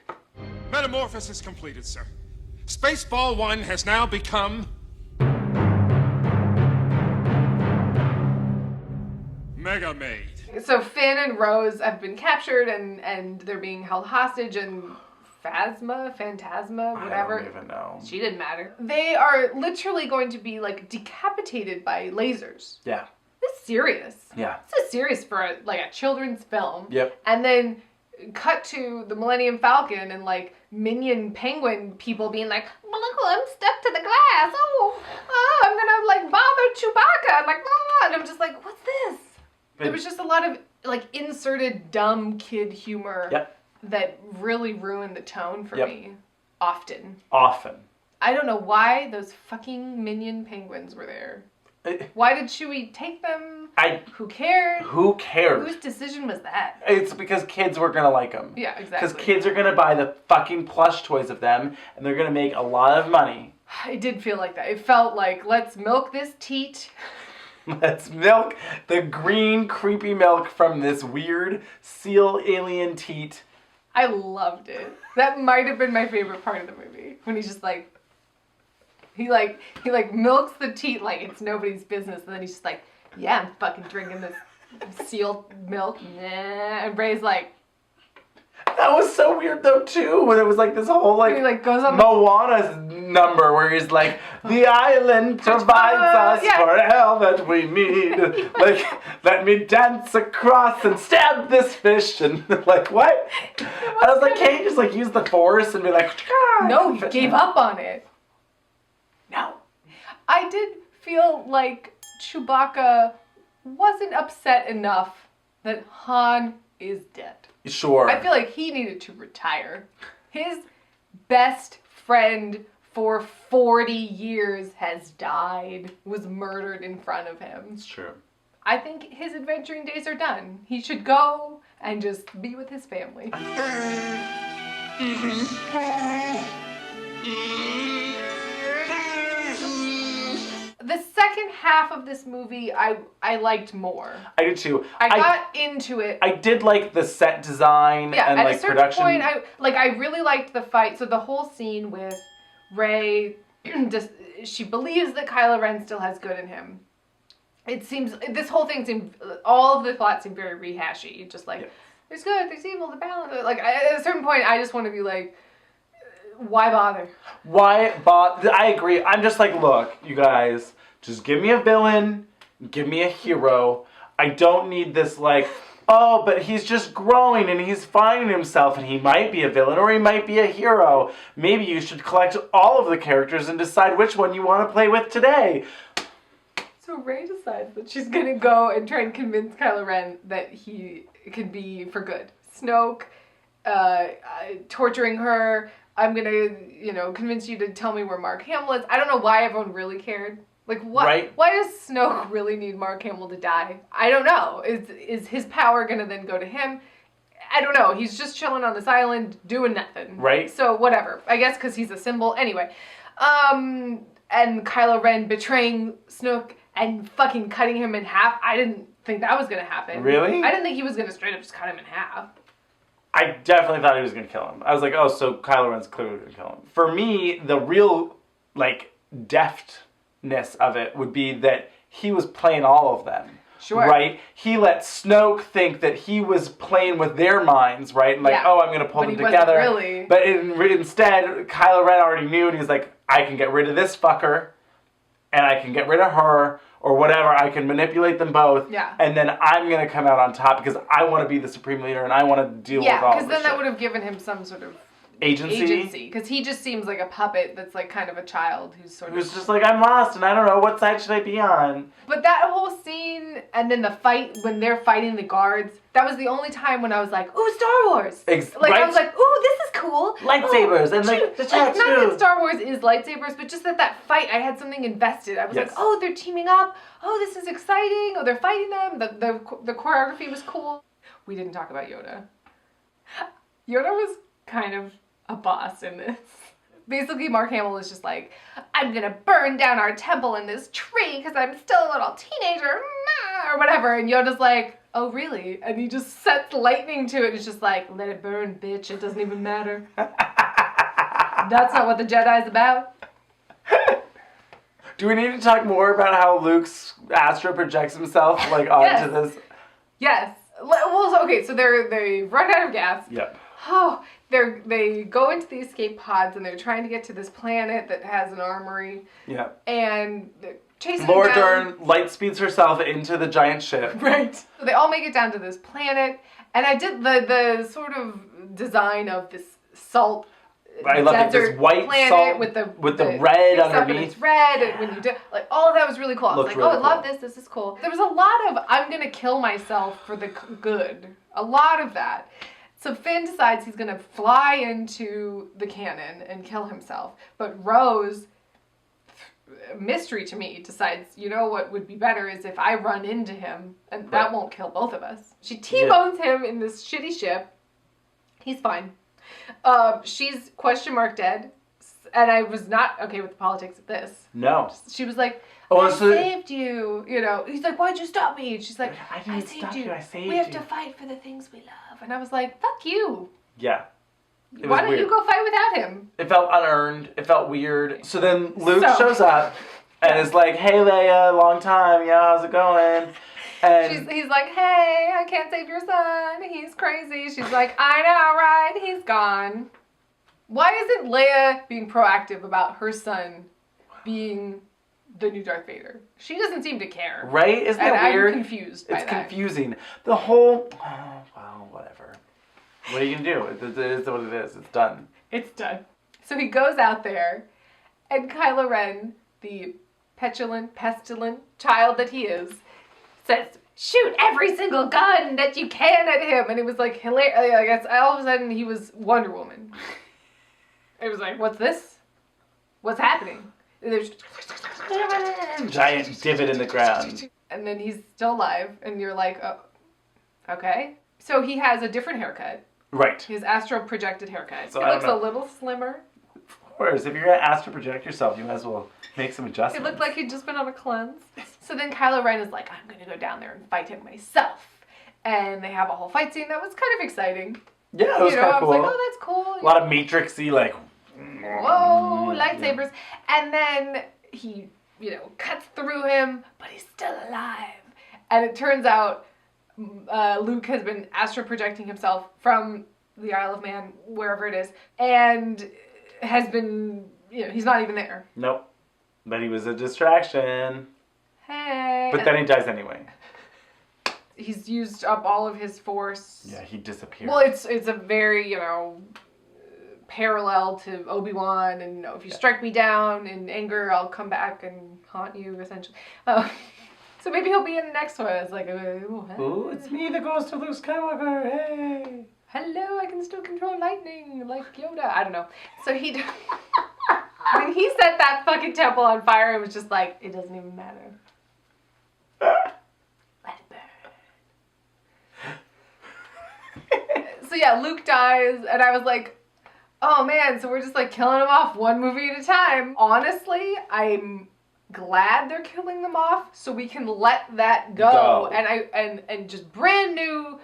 Metamorphosis completed, sir. Spaceball 1 has now become Mega Maid. So Finn and Rose have been captured and they're being held hostage, and Phantasma, whatever. I don't even know. She didn't matter. They are literally going to be like decapitated by lasers. Yeah. This serious. Yeah. This is serious for a children's film. Yep. And then cut to the Millennium Falcon and minion penguin people being like, well, look, I'm stuck to the glass. Oh, I'm gonna bother Chewbacca. I'm like, blah, and I'm just like, what's this? There was just a lot of inserted dumb kid humor. Yep. That really ruined the tone for me. Often. I don't know why those fucking minion penguins were there. Why did Chewie take them? Who cared? Who cared? Whose decision was that? It's because kids were gonna like them. Yeah, exactly. Because kids are gonna buy the fucking plush toys of them, and they're gonna make a lot of money. It did feel like that. It felt like, let's milk this teat. Let's milk the green, creepy milk from this weird seal alien teat. I loved it. That might have been my favorite part of the movie. When he's just he milks the teat like it's nobody's business, and then he's just like, yeah, I'm fucking drinking this seal milk. Nah. And Ray's like, that was so weird though too, when it was this whole he goes on Moana's number where he's like, the island provides us for all that we need. Let me dance across and stab this fish, and what? I was like, can't you just use the force and be like, no, you gave up on it. No. I did feel like Chewbacca wasn't upset enough that Han is dead. Sure. I feel like he needed to retire. His best friend for 40 years has died, was murdered in front of him. It's true. I think his adventuring days are done. He should go and just be with his family. The second half of this movie, I liked more. I did too. I got into it. I did like the set design and at a certain production. point, I really liked the fight. So the whole scene with Rey, she believes that Kylo Ren still has good in him. It seems this whole thing seemed, all of the plots seem very rehashy. Just there's good, there's evil, the balance. At a certain point, I just want to be like, why bother? Why bother? I agree. I'm just like, look, you guys, just give me a villain, give me a hero. I don't need this oh, but he's just growing and he's finding himself and he might be a villain or he might be a hero. Maybe you should collect all of the characters and decide which one you want to play with today. So Rey decides that she's going to go and try and convince Kylo Ren that he can be for good. Snoke, torturing her. I'm going to, convince you to tell me where Mark Hamill is. I don't know why everyone really cared. What? Right? Why does Snoke really need Mark Hamill to die? I don't know. Is his power going to then go to him? I don't know. He's just chilling on this island doing nothing. Right. So whatever. I guess because he's a symbol. Anyway. And Kylo Ren betraying Snoke and fucking cutting him in half. I didn't think that was going to happen. Really? I didn't think he was going to straight up just cut him in half. I definitely thought he was going to kill him. I was like, oh, so Kylo Ren's clearly going to kill him. For me, the real, deftness of it would be that he was playing all of them. Sure. Right? He let Snoke think that he was playing with their minds, right? And oh, I'm going to pull them together. Really. But instead, Kylo Ren already knew, and he's like, I can get rid of this fucker, and I can get rid of her, or whatever. I can manipulate them both. Yeah. And then I'm going to come out on top because I want to be the supreme leader and I want to deal with all of this. Yeah, because then that would have given him some sort of agency. Because he just seems like a puppet that's kind of a child who's who's just I'm lost and I don't know, what side should I be on? But that whole scene and then the fight when they're fighting the guards, that was the only time when I was like, ooh, Star Wars. Right? I was like, ooh, this is cool. Lightsabers and the tattoo. Not that Star Wars is lightsabers, but just that fight, I had something invested. I was like, oh, they're teaming up. Oh, this is exciting. Oh, they're fighting them. The choreography was cool. We didn't talk about Yoda. Yoda was kind of a boss in this. Basically, Mark Hamill is just like, I'm gonna burn down our temple in this tree because I'm still a little teenager, or whatever. And Yoda's like, oh, really? And he just sets lightning to it. It's just like, let it burn, bitch. It doesn't even matter. That's not what the Jedi's about. Do we need to talk more about how Luke's astro projects himself onto this? Yes. Well, okay, so they run out of gas. Yep. Oh, they go into the escape pods and they're trying to get to this planet that has an armory. Yeah. And chasing Laura him down. Dern light speeds herself into the giant ship. Right. So they all make it down to this planet, and I did the sort of design of this salt I love it. desert This white planet salt with the red picks up and underneath. it's red, and when you do like all of that was really cool. I was Looks like, really oh, I love cool. this. This is cool. There was a lot of I'm gonna kill myself for the good. A lot of that. So Finn decides he's gonna fly into the cannon and kill himself, but Rose, mystery to me, decides, you know what would be better is if I run into him, and that won't kill both of us. She T-bones him in this shitty ship. He's fine. She's question mark dead, and I was not okay with the politics of this. No. She was like, Oh, I so- saved you, you know. He's like, why'd you stop me? And she's like, I didn't stop you, I saved We have you." to fight for the things we love. And I was like, fuck you. Yeah. It Why was don't weird. you go fight without him? It felt unearned. It felt weird. So then Luke So- shows up and is like, "Hey Leia, long time. Yeah, how's it going?" And He's like, hey, I can't save your son. He's crazy. She's like, I know, right? He's gone. Why isn't Leia being proactive about her son being the new Darth Vader? She doesn't seem to care. right? Isn't And it weird? I'm confused by It's that. confusing. The whole. Oh, well, whatever. What are you gonna do? It is what it is. It's done. It's done. So he goes out there, and Kylo Ren, the petulant, pestilent child that he is, says, shoot every single gun that you can at him. And it was like hilarious. I guess all of a sudden he was Wonder Woman. It was like, what's this? What's happening? And there's Giant divot in the ground. and then he's still alive, and you're like, oh, okay. So he has a different haircut. Right. His astral projected haircut. So it I looks don't a know. little slimmer. Of course, if you're gonna ask to project yourself, you might as well make some It adjustments. looked like he'd just been on a cleanse. So then Kylo Ren is like, I'm going to go down there and fight him myself. And they have a whole fight scene that was kind of exciting. Yeah, it was You know, kind I of was cool. like, oh, that's cool. A lot of Matrixy, like. Whoa, lightsabers. And then he, you know, cuts through him, but he's still alive. And it turns out Luke has been astral projecting himself from the Isle of Man, wherever it is, and has been, you know, he's not even there. Nope. But he was a distraction. Hey. But then he dies anyway. He's used up all of his force. Yeah, he disappeared. Well, it's a very, you know, parallel to Obi-Wan, and you know, if you strike me down in anger, I'll come back and haunt you, essentially. So maybe he'll be in the next one. It's like, Ooh, it's me, the ghost of Luke Skywalker. Hey. hello, I can still control lightning like Yoda. I don't know. So he, when he set that fucking temple on fire, it was just like, it doesn't even matter. Let it burn. So yeah, Luke dies, and I was like, oh man, so we're just like killing them off one movie at a time. Honestly, I'm glad they're killing them off so we can let that go. And just brand new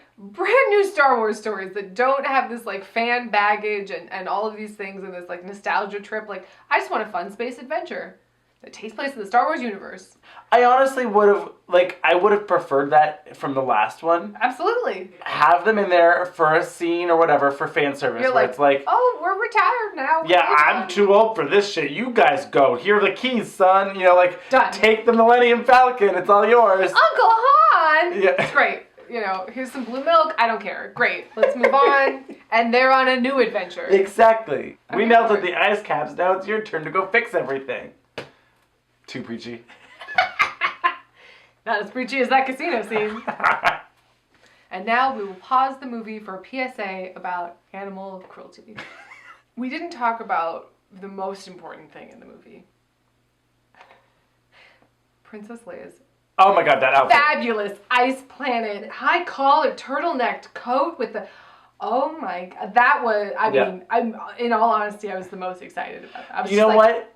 Star Wars stories that don't have this like fan baggage and all of these things and this like nostalgia trip. Like, I just want a fun space adventure that takes place in the Star Wars universe. I honestly would have preferred that from the last one. Absolutely. Have them in there for a scene or whatever for fan service You're where like, it's like, oh, we're retired now. yeah, We're I'm done." too old for this shit. You guys go. Here are the keys, son. You know, like, Done. take the Millennium Falcon. It's all yours. Uncle Han! Yeah. It's great. You know, here's some blue milk. I don't care. Great. Let's move on. And they're on a new adventure. Exactly. We Okay, melted alright. the ice caps. Now it's your turn to go fix everything. Too preachy. Not as preachy as that casino scene. And now we will pause the movie for a PSA about animal cruelty. We didn't talk about the most important thing in the movie. Princess Leia's Oh my god, that outfit. fabulous ice planet, high collar, turtlenecked coat with the... Oh my god, that was, I Yeah. mean, I'm in all honesty, I was the most excited about that. I was You just know like, what?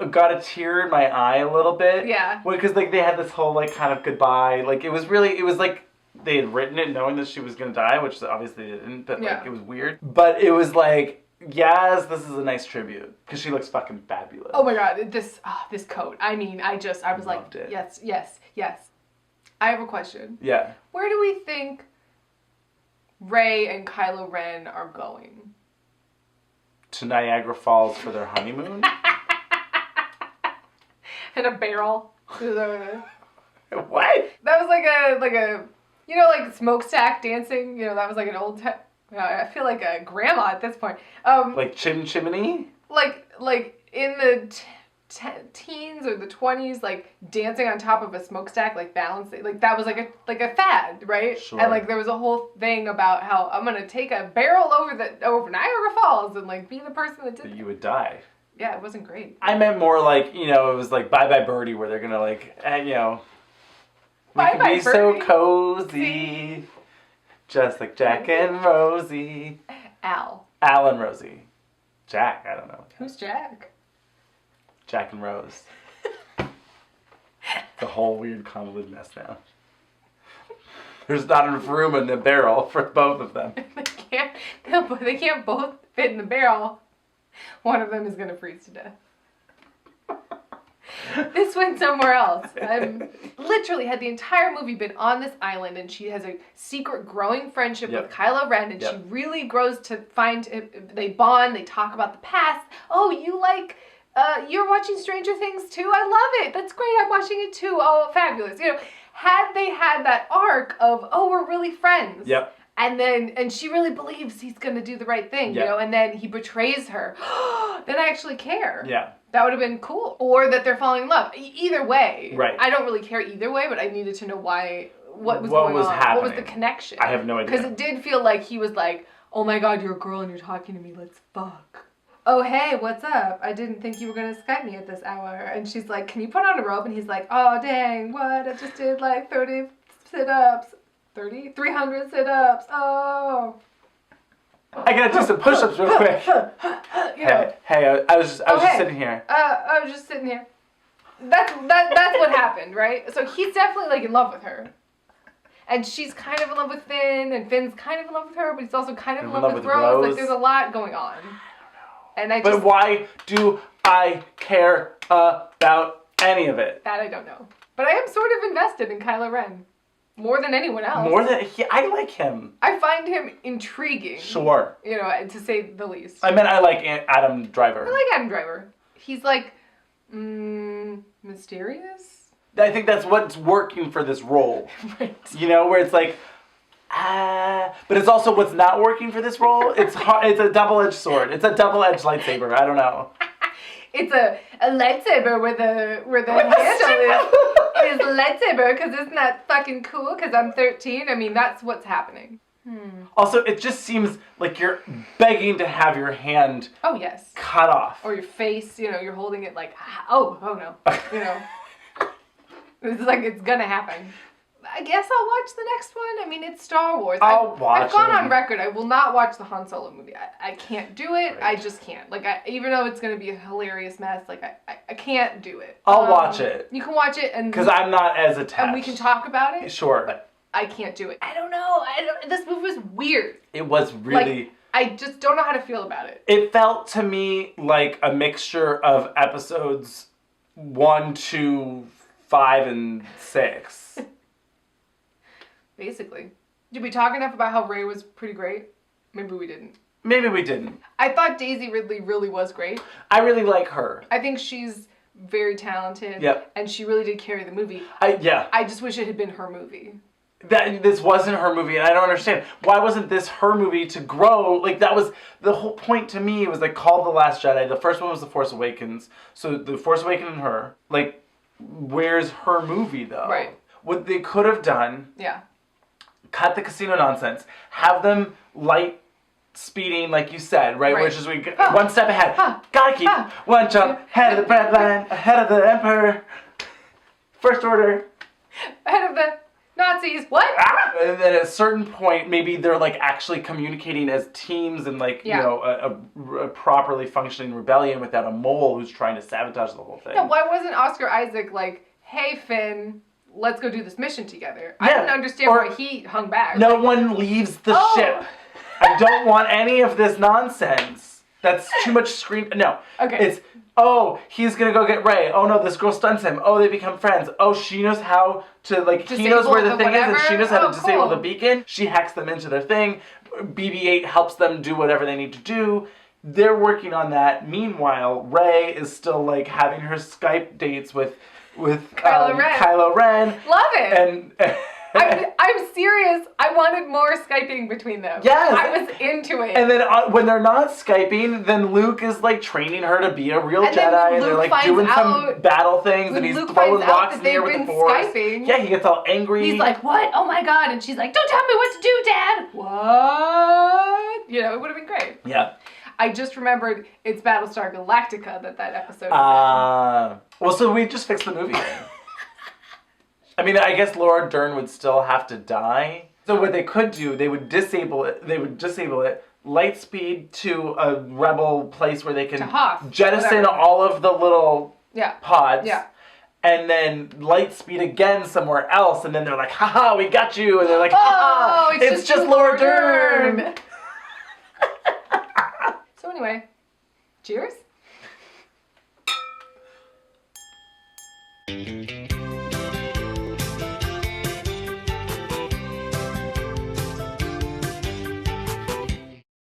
I got a tear in my eye a little bit. Yeah. Because like they had this whole like kind of goodbye. Like it was like they had written it knowing that she was gonna die, which obviously they didn't. But like Yeah. it was weird. But it was like, yes, this is a nice tribute because she looks fucking fabulous. Oh my god, this coat. I mean, I was Loved like, it. yes. I have a question. Yeah. Where do we think Rey and Kylo Ren are going? To Niagara Falls for their honeymoon. And a barrel. What? That was like a you know, like smokestack dancing. You know, that was like an old. I feel like a grandma at this point. Like chimney? Like in the teens or the 20s, like dancing on top of a smokestack, like balancing, like that was like a fad, right? Sure. And like there was a whole thing about how I'm gonna take a barrel over Niagara Falls and like be the person that did it. You would die. Yeah, it wasn't great. I meant more like, you know, it was like Bye Bye Birdie, where they're gonna like, you know, we Bye can Bye be so Birdie. cozy, just like Jack and Rosie. Al and Rosie. Jack, I don't know. Who's Jack? Jack and Rose. The whole weird convoluted mess now. There's not enough room in the barrel for both of them. They can't both fit in the barrel. One of them is gonna freeze to death. This went somewhere else. Literally, had the entire movie been on this island, and she has a secret growing friendship with Kylo Ren, and she really grows to find. They bond. They talk about the past. Oh, you like. You're watching Stranger Things too? I love it. That's great. I'm watching it too. Oh, fabulous. You know, had they had that arc of, oh, we're really friends. Yep. And she really believes he's going to do the right thing, you know, and then he betrays her. Then I actually care. Yeah. That would have been cool. Or that they're falling in love. Either way. Right. I don't really care either way, but I needed to know what was going on. Happening? What was the connection? I have no idea. Because it did feel like he was like, oh my God, you're a girl and you're talking to me. Let's fuck. Oh, hey, what's up? I didn't think you were going to Skype me at this hour. And she's like, can you put on a robe? And he's like, oh, dang, what? I just did like 30 sit-ups. 300 sit-ups. Oh. I gotta do some push-ups real quick. Hey, I was just sitting here. I was just sitting here. That's what happened, right? So he's definitely like in love with her. And she's kind of in love with Finn, and Finn's kind of in love with her, but he's also kind of in love with Rose. Like there's a lot going on. And But why do I care about any of it? That I don't know. But I am sort of invested in Kylo Ren. More than anyone else. I like him. I find him intriguing. Sure. You know, to say the least. I mean, I like Adam Driver. I like Adam Driver. He's like, mysterious? I think that's what's working for this role. Right. You know, where it's like, but it's also what's not working for this role. It's a double-edged sword. It's a double-edged lightsaber. I don't know. It's a lightsaber where the handle is a lightsaber, because isn't that fucking cool? Because I'm 13. I mean, that's what's happening. Also, it just seems like you're begging to have your hand cut off. Or your face, you know, you're holding it like, oh no. You know. It's like it's gonna happen. I guess I'll watch the next one. I mean, it's Star Wars. I've gone on record. I will not watch the Han Solo movie. I can't do it. Right. I just can't. Like, even though it's going to be a hilarious mess, like, I can't do it. I'll watch it. You can watch it. Because I'm not as attached. And we can talk about it. Sure. But I can't do it. I don't know. This movie was weird. It was really... Like, I just don't know how to feel about it. It felt to me like a mixture of episodes 1, 2, 5, and 6. Basically. Did we talk enough about how Rey was pretty great? Maybe we didn't. Maybe we didn't. I thought Daisy Ridley really was great. I really like her. I think she's very talented. Yep. And she really did carry the movie. Yeah. I just wish it had been her movie. This wasn't her movie, and I don't understand. Why wasn't this her movie to grow? Like, that was the whole point to me. It was like called The Last Jedi. The first one was The Force Awakens. So The Force Awakens and her. Like, where's her movie, though? Right. What they could have done... Yeah. Cut the casino nonsense. Have them light speeding, like you said, right? Which is one step ahead. Gotta keep one jump ahead of the bread line, ahead of the Emperor. First Order. Ahead of the Nazis. What? And then at a certain point, maybe they're like actually communicating as teams and like, you know, a properly functioning rebellion without a mole who's trying to sabotage the whole thing. Yeah, why wasn't Oscar Isaac like, hey, Finn... let's go do this mission together. I didn't understand why he hung back. No one leaves the ship. I don't want any of this nonsense. That's too much screen. No. Okay. It's, he's going to go get Rey. Oh, no, this girl stuns him. Oh, they become friends. Oh, she knows how to, like, he knows where the thing is, and she knows how to disable the beacon. She hacks them into their thing. BB-8 helps them do whatever they need to do. they're working on that. Meanwhile, Rey is still like having her Skype dates with Kylo Ren. Love it. And I'm serious. I wanted more Skyping between them. Yes. I was into it. And then when they're not Skyping, then Luke is like training her to be a real And then Jedi, when and they're Luke like doing finds some out- battle things, and he's Luke throwing finds out rocks in that the air they've with the been Force. Skyping. Yeah, he gets all angry. He's like, what? Oh my God. And she's like, don't tell me what to do, Dad. What? You know, it would have been great. Yeah. I just remembered it's Battlestar Galactica that episode is Well, so we just fixed the movie. I mean, I guess Laura Dern would still have to die. So what they could do, they would disable it, light speed to a rebel place where they can To Hoth, jettison whatever. all of the little Yeah. pods. Yeah. And then light speed again somewhere else, and then they're like, haha, we got you. And they're like, Oh, haha, it's just Laura Dern. So anyway, cheers.